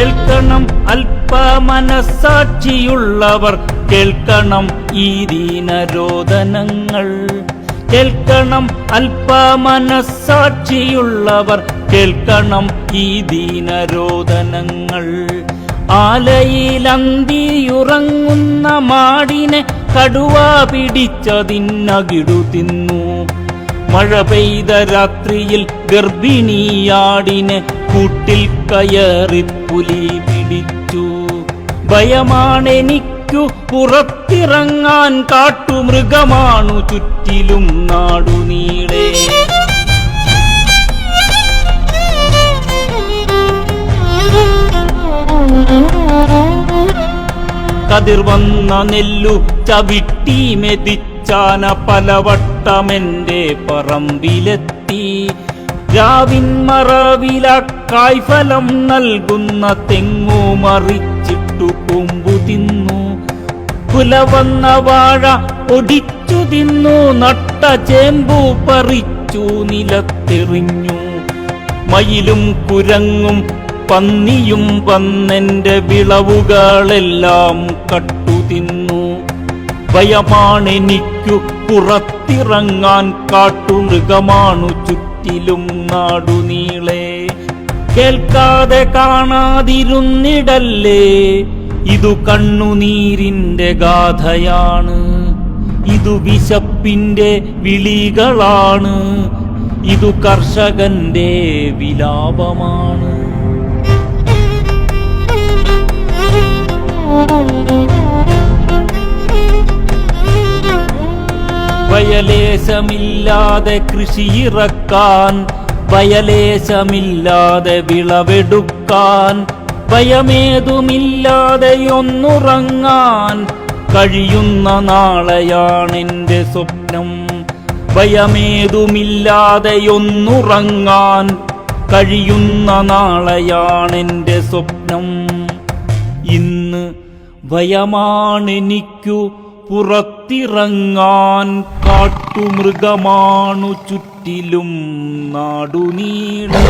കേൾക്കണം അല്പമനസ്സാക്ഷിയുള്ളവർ, കേൾക്കണം ഈ ദീനരോദനങ്ങൾ. കേൾക്കണം അല്പമനസ്സാക്ഷിയുള്ളവർ, കേൾക്കണം ഈ ദീനരോദനങ്ങൾ. ആലയിലന്തിയുറങ്ങുന്ന മാടിനെ കടുവ പിടിച്ചതിന്നകിടു തിന്നു. മഴ പെയ്ത രാത്രിയിൽ ഗർഭിണിയാടിനെ കൂട്ടിൽ കയറി പുലി പിടിച്ചു. ഭയമാണെനിക്കു പുറത്തിറങ്ങാൻ, കാട്ടുമൃഗമാണു ചുറ്റിലും നാടുനീളെ. കതിർ വന്ന നെല്ലു ചവിട്ടി മെതിച്ചാന പലവട്ടമെന്റെ പറമ്പിലെത്തി. രാവിൻ മറവില കായ്ഫലം നൽകുന്ന തെങ്ങു മറിച്ചിട്ടു കൊമ്പു തിന്നു. കുലവന്ന വാഴ ഒടിച്ചു തിന്നു, നട്ട ചേമ്പു പറിച്ചു നിലത്തെറിഞ്ഞു. മയിലും കുരങ്ങും പന്നിയും വന്നെന്റെ വിളവുകളെല്ലാം കട്ടുതിന്നു. ഭയമാണെനിക്കു പുറത്തിറങ്ങാൻ, കാട്ടുമൃഗമാണു ചുറ്റിലും നാടുനീളെ. കേൾക്കാതെ കാണാതിരുന്നിടല്ലേ, ഇതു കണ്ണുനീരിന്റെ ഗാഥയാണ്. ഇതു വിശപ്പിന്റെ വിളികളാണ്, ഇതു കർഷകന്റെ വിലാപമാണ്. വയലേശമില്ലാതെ കൃഷിയിറക്കാൻ, വയലേശമില്ലാതെ വിളവെടുക്കാൻ, ഭയമേതുമില്ലാതെ ഒന്നുറങ്ങാൻ കഴിയുന്ന നാളെയാണെന്റെ സ്വപ്നം. ഭയമേതുമില്ലാതെ ഒന്നുറങ്ങാൻ കഴിയുന്ന നാളെയാണെന്റെ സ്വപ്നം. ഇന്ന് ഭയമാണെനിക്കു പുറത്തിറങ്ങാൻ, കാട്ടുമൃഗമാണു ചുറ്റിലും നാടുനീളെ.